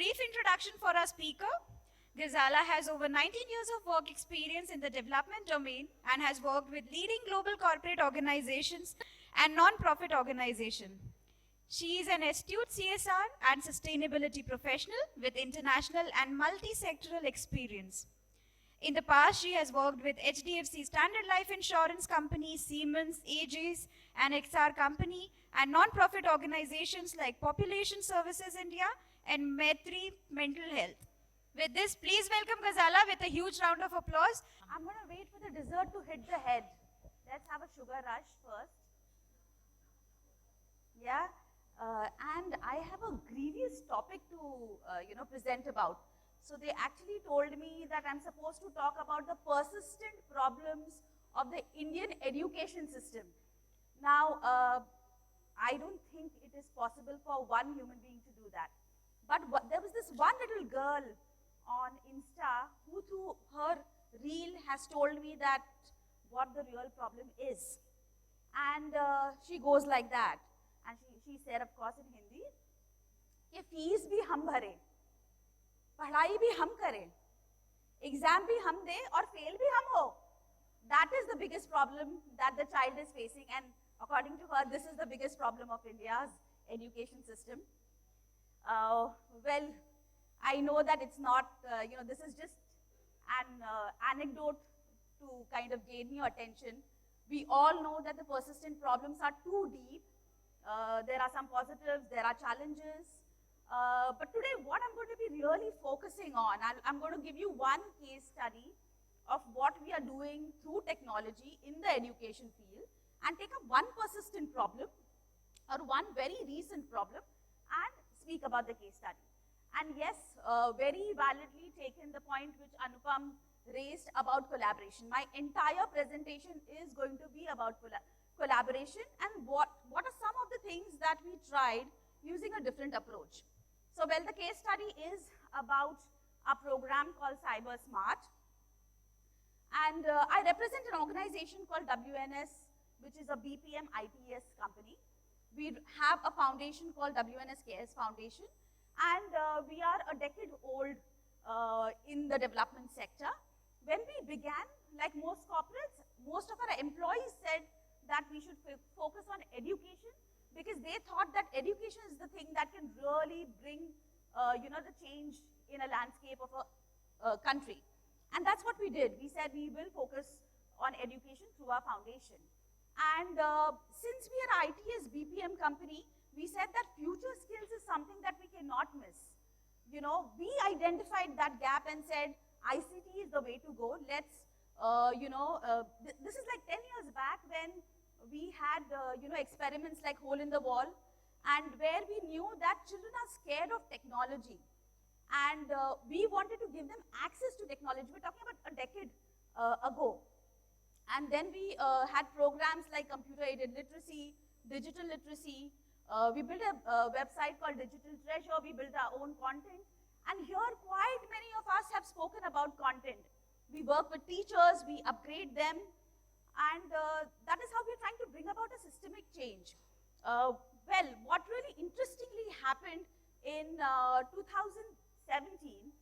brief introduction for our speaker. Gazala has over 19 years of work experience in the development domain and has worked with leading global corporate organizations and non-profit organizations. She is an astute CSR and sustainability professional with international and multi-sectoral experience. In the past, she has worked with HDFC Standard Life Insurance Company, Siemens, Aegis, and XR Company, and non-profit organizations like Population Services India and Maitri Mental Health. With this, please welcome Gazala with a huge round of applause. I'm going to wait for the dessert to hit the head. Let's have a sugar rush first. Yeah, and I have a grievous topic to present about. So they actually told me that I'm supposed to talk about the persistent problems of the Indian education system. Now, I don't think it is possible for one human being to do that. But there was this one little girl on Insta who through her reel has told me that what the real problem is. And she goes like that. And she said, of course, in Hindi, कि fees bhi hum bhare, पढ़ाई भी हम करें, exam भी हम दें और fail भी हम हो. That is the biggest problem that the child is facing, and according to her, this is the biggest problem of India's education system. Well, I know that it's not, this is just an anecdote to kind of gain your attention. We all know that the persistent problems are too deep. There are some positives, there are challenges. But today, what I'm going to be really focusing on, I'm going to give you one case study of what we are doing through technology in the education field and take up one persistent problem or one very recent problem and speak about the case study. And yes, very validly taken the point which Anupam raised about collaboration. My entire presentation is going to be about collaboration and what are some of the things that we tried using a different approach. So, well, the case study is about a program called Cybersmart. And I represent an organization called WNS, which is a BPM ITS company. We have a foundation called WNS KS Foundation. And we are a decade old in the development sector. When we began, like most corporates, most of our employees said that we should focus on education because they thought that education is the thing that can really bring, the change in a landscape of a country. And that's what we did. We said we will focus on education through our foundation. And since we are ITS BPM company, we said that future skills is something that we cannot miss. We identified that gap and said ICT is the way to go. Let's, this is like 10 years back when we had, experiments like hole in the wall and where we knew that children are scared of technology. And we wanted to give them access to technology. We're talking about a decade ago. And then we had programs like computer-aided literacy, digital literacy. We built a website called Digital Treasure. We built our own content. And here, quite many of us have spoken about content. We work with teachers, we upgrade them, and that is how we're trying to bring about a systemic change. Well, what really interestingly happened in 2017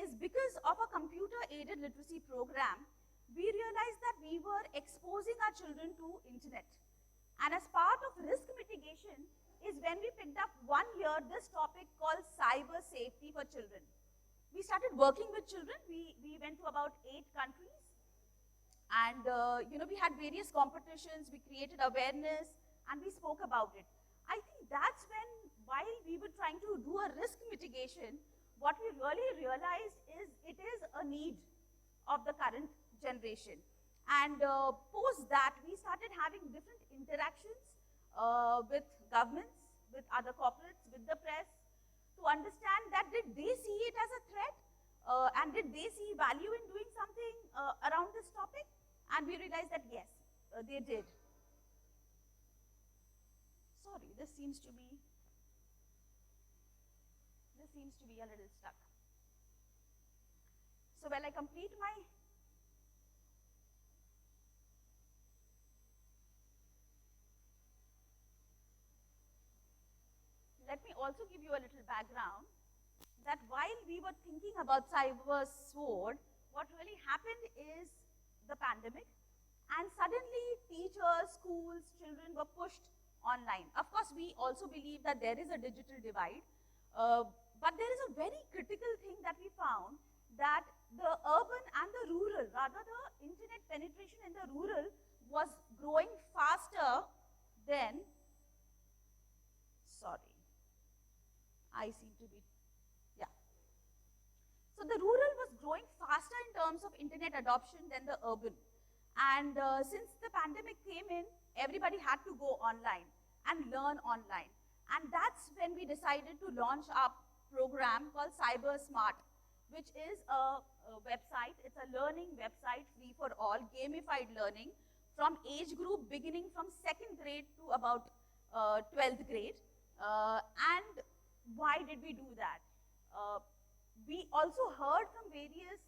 is because of a computer-aided literacy program, we realized that we were exposing our children to internet. And as part of risk mitigation is when we picked up 1 year this topic called cyber safety for children. We started working with children. We went to about 8 countries. And, we had various competitions. We created awareness and we spoke about it. I think that's when, while we were trying to do a risk mitigation, what we really realized is it is a need of the current generation. And post that, we started having different interactions with governments, with other corporates, with the press, to understand that did they see it as a threat and did they see value in doing something around this topic? And we realized that yes, they did. Sorry, this seems to be a little stuck. So while I complete my let me also give you a little background that were thinking about cyber sword, what really happened is the pandemic, and suddenly teachers, schools, children were pushed online. Of course, we also believe that there is a digital divide, but there is a very critical thing that we found, that the urban and the rural, rather the internet penetration in the rural was growing faster than, sorry, I seem to be, yeah. So the rural was growing faster in terms of internet adoption than the urban. And since the pandemic came in, everybody had to go online and learn online. And that's when we decided to launch our program called Cybersmart, which is a website. It's a learning website, free for all, gamified learning, from age group beginning from 2nd grade to about 12th grade. And why did we do that? We also heard from various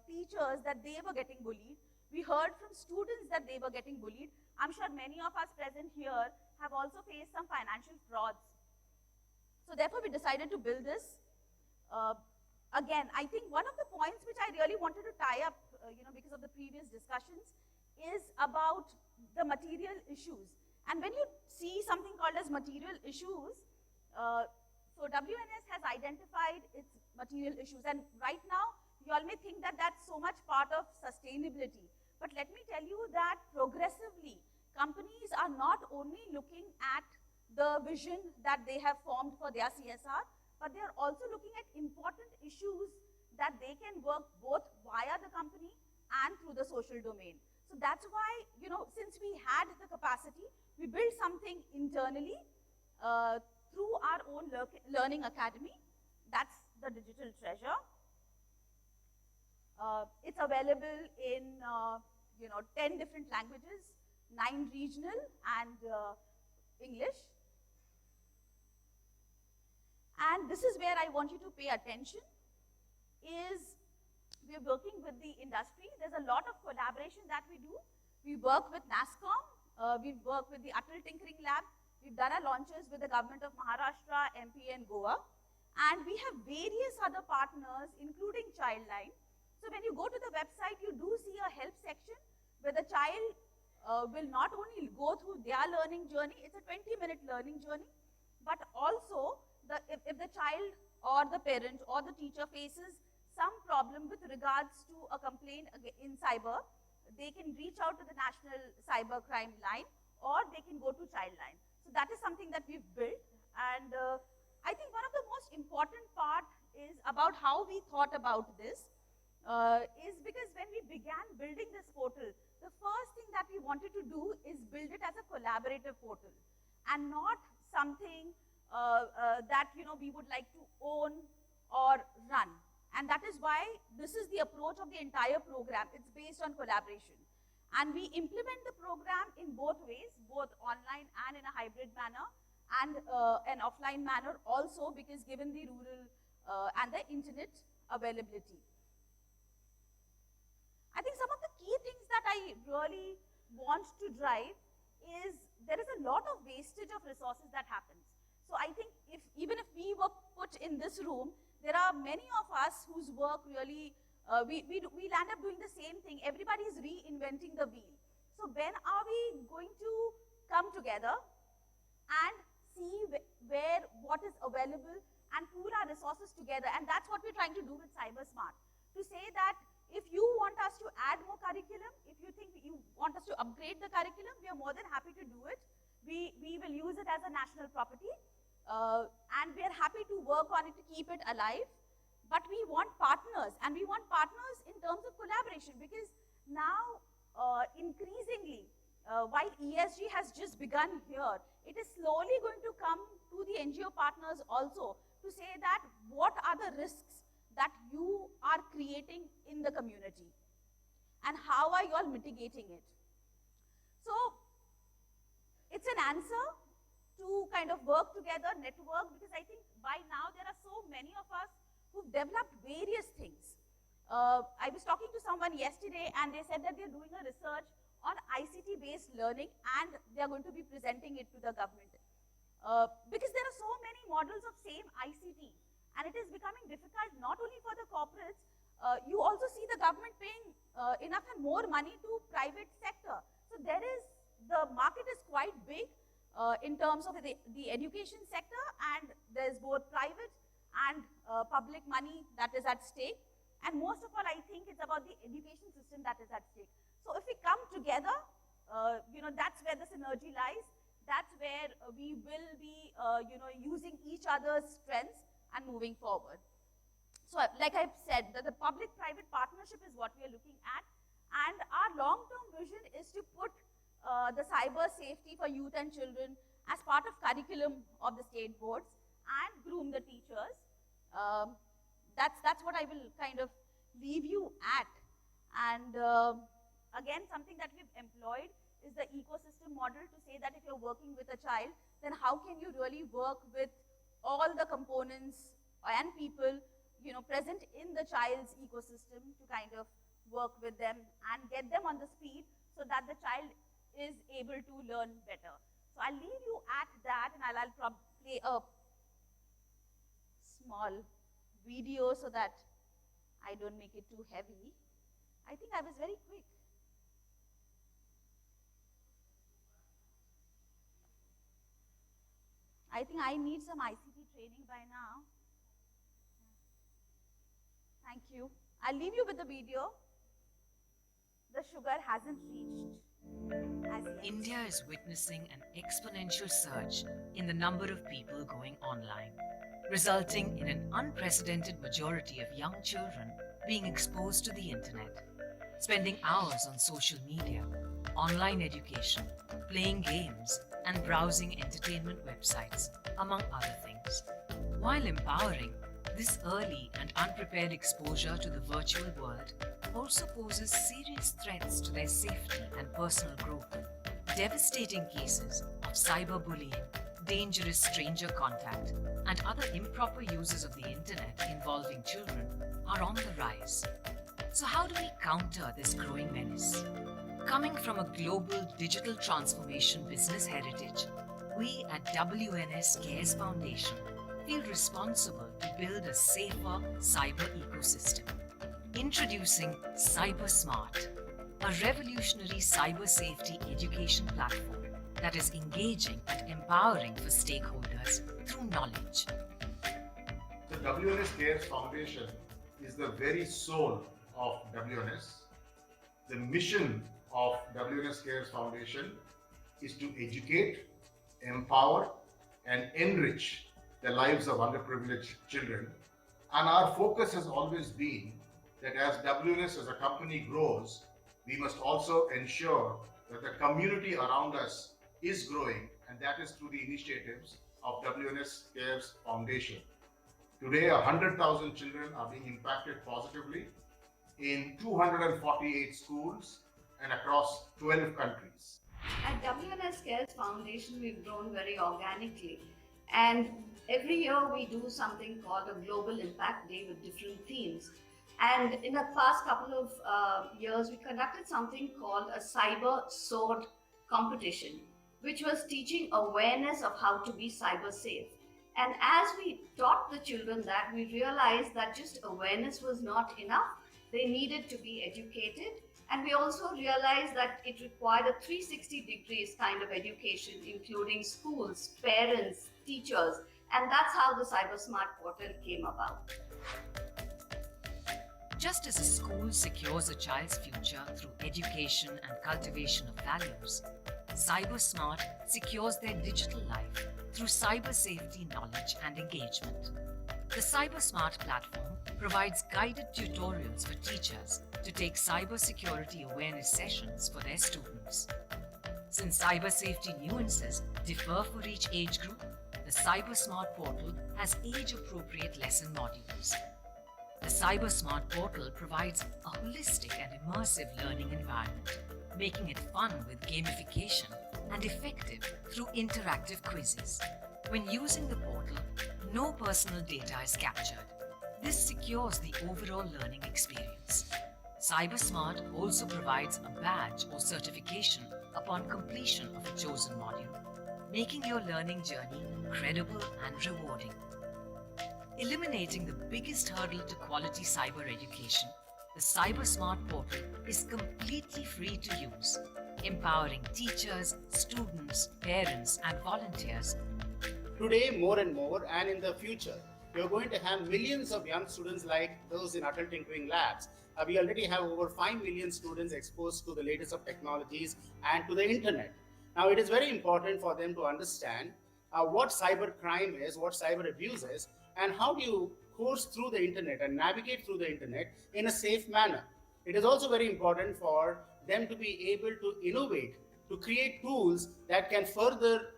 teachers that they were getting bullied. We heard from students that they were getting bullied. I'm sure many of us present here have also faced some financial frauds. So therefore, we decided to build this. Again, I think one of the points which I really wanted to tie up, because of the previous discussions, is about the material issues. And when you see something called as material issues, so WNS has identified its material issues. And right now, you all may think that that's so much part of sustainability. But let me tell you that progressively, companies are not only looking at the vision that they have formed for their CSR, but they are also looking at important issues that they can work both via the company and through the social domain. So that's why, since we had the capacity, we built something internally through our own learning academy. That's the digital treasure. It's available in 10 different languages, 9 regional, and English. And this is where I want you to pay attention, is we're working with the industry. There's a lot of collaboration that we do. We work with NASSCOM, we've worked with the Atal Tinkering Lab, we've done our launches with the government of Maharashtra, MP and Goa, and we have various other partners, including Childline. So when you go to the website, you do see a help section where the child will not only go through their learning journey, it's a 20-minute learning journey, but also if the child or the parent or the teacher faces some problem with regards to a complaint in cyber, they can reach out to the National Cyber Crime Line, or they can go to Childline. So that is something that we've built. And I think one of the most important part is about how we thought about this. Is because when we began building this portal, the first thing that we wanted to do is build it as a collaborative portal and not something that we would like to own or run. And that is why this is the approach of the entire program. It's based on collaboration. And we implement the program in both ways, both online and in a hybrid manner, and an offline manner also, because given the rural and the internet availability. I think some of the key things that I really want to drive is there is a lot of wastage of resources that happens. So I think even if we were put in this room, there are many of us whose work really, we'll end up doing the same thing. Everybody is reinventing the wheel. So when are we going to come together and see what is available and pool our resources together? And that's what we're trying to do with Cybersmart. To say that if you want us to add more curriculum, if you think you want us to upgrade the curriculum, we are more than happy to do it. We will use it as a national property, and we are happy to work on it to keep it alive. But we want partners, and we want partners in terms of collaboration, because now increasingly, while ESG has just begun here, it is slowly going to come to the NGO partners also to say that what are the risks that you are creating in the community, and how are you all mitigating it? So it's an answer to kind of work together, network, because I think by now there are so many of us who've developed various things. I was talking to someone yesterday, and they said that they're doing a research on ICT-based learning, and they're going to be presenting it to the government. Because there are so many models of same ICT. And it is becoming difficult not only for the corporates, you also see the government paying enough and more money to private sector. So the market is quite big in terms of the education sector, and there's both private and public money that is at stake. And most of all, I think it's about the education system that is at stake. So if we come together, that's where the synergy lies. That's where we will be, using each other's strengths and moving forward. So like I've said, that the public-private partnership is what we are looking at. And our long-term vision is to put the cyber safety for youth and children as part of curriculum of the state boards and groom the teachers. That's what I will kind of leave you at. And again, something that we've employed is the ecosystem model to say that if you're working with a child, then how can you really work with all the components and people present in the child's ecosystem to kind of work with them and get them on the speed so that the child is able to learn better. So I'll leave you at that, and I'll play a small video so that I don't make it too heavy. I think I was very quick. I think I need some ICT training by now. Thank you. I'll leave you with the video. The sugar hasn't reached as yet. India is witnessing an exponential surge in the number of people going online, resulting in an unprecedented majority of young children being exposed to the internet, spending hours on social media, online education, playing games, and browsing entertainment websites, among other things. While empowering, this early and unprepared exposure to the virtual world also poses serious threats to their safety and personal growth. Devastating cases of cyberbullying, dangerous stranger contact, and other improper uses of the internet involving children are on the rise. So how do we counter this growing menace? Coming from a global digital transformation business heritage, we at WNS Cares Foundation feel responsible to build a safer cyber ecosystem. Introducing Cybersmart, a revolutionary cyber safety education platform that is engaging and empowering for stakeholders through knowledge. The WNS Cares Foundation is the very soul of WNS. The mission of WNS Cares Foundation is to educate, empower, and enrich the lives of underprivileged children. And our focus has always been that as WNS as a company grows, we must also ensure that the community around us is growing, and that is through the initiatives of WNS Cares Foundation. Today, 100,000 children are being impacted positively in 248 schools and across 12 countries. At WNS Cares Foundation, we've grown very organically, and every year we do something called a Global Impact Day with different themes. And in the past couple of years, we conducted something called a Cyber Sword competition, which was teaching awareness of how to be cyber safe. And as we taught the children that, we realized that just awareness was not enough. They needed to be educated. And we also realized that it required a 360 degrees kind of education, including schools, parents, teachers. And that's how the Cybersmart portal came about. Just as a school secures a child's future through education and cultivation of values, Cybersmart secures their digital life through cyber safety knowledge and engagement. The Cybersmart platform provides guided tutorials for teachers to take cybersecurity awareness sessions for their students. Since cyber safety nuances differ for each age group, the Cybersmart portal has age-appropriate lesson modules. The Cybersmart portal provides a holistic and immersive learning environment, making it fun with gamification and effective through interactive quizzes. When using the portal, no personal data is captured. This secures the overall learning experience. Cybersmart also provides a badge or certification upon completion of a chosen module, making your learning journey credible and rewarding. Eliminating the biggest hurdle to quality cyber education, the Cybersmart portal is completely free to use, empowering teachers, students, parents, and volunteers. Today, more and more, and in the future, you're going to have millions of young students like those in Adult Tinkering Labs. We already have over 5 million students exposed to the latest of technologies and to the internet. Now, it is very important for them to understand what cyber crime is, what cyber abuse is, and how do you course through the internet and navigate through the internet in a safe manner. It is also very important for them to be able to innovate, to create tools that can further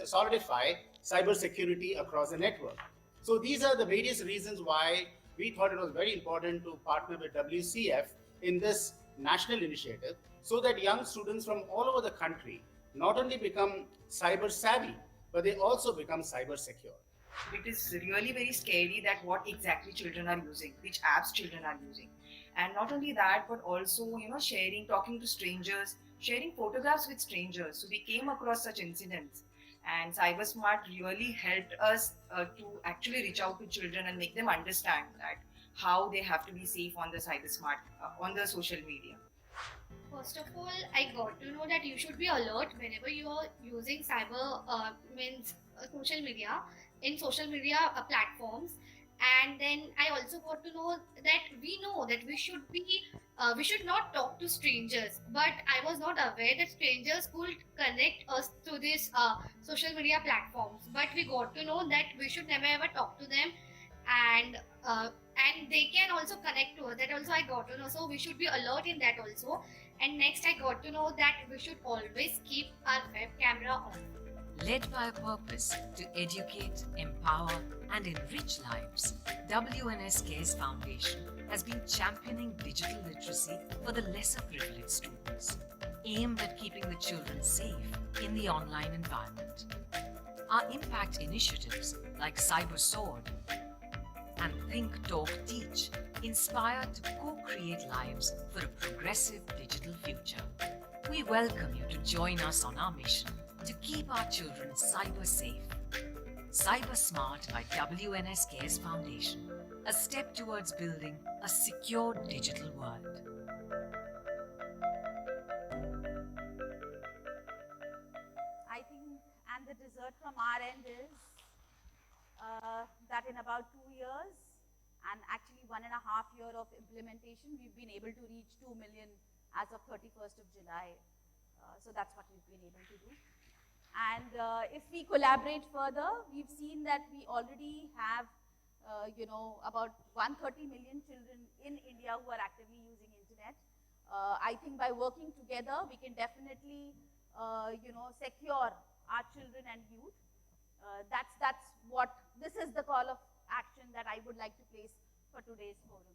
solidify cybersecurity across the network. So these are the various reasons why we thought it was very important to partner with WCF in this national initiative so that young students from all over the country not only become cyber savvy, but they also become cyber secure. It is really very scary that what exactly children are using, which apps children are using. And not only that, but also, sharing, talking to strangers, sharing photographs with strangers. So we came across such incidents. And Cybersmart really helped us to actually reach out to children and make them understand that how they have to be safe on the Cybersmart, on the social media. First of all, I got to know that you should be alert whenever you are using social media in social media platforms. And then I also got to know that we should not talk to strangers. But I was not aware that strangers could connect us to these social media platforms. But we got to know that we should never ever talk to them, and they can also connect to us. That also I got to know. So we should be alert in that also. And next I got to know that we should always keep our web camera on. Led by a purpose to educate, empower, and enrich lives, WNS Cares Foundation has been championing digital literacy for the lesser privileged students, aimed at keeping the children safe in the online environment. Our impact initiatives like Cyber Sword and Think, Talk, Teach inspire to co-create lives for a progressive digital future. We welcome you to join us on our mission to keep our children cyber safe. Cybersmart by WNS Cares Foundation, a step towards building a secure digital world. I think, and the dessert from our end is that in about 2 years, and actually 1.5 years of implementation, we've been able to reach 2 million as of 31st of July. So that's what we've been able to do. And if we collaborate further, we've seen that we already have, about 130 million children in India who are actively using internet. I think by working together, we can definitely, secure our children and youth. This is the call of action that I would like to place for today's forum.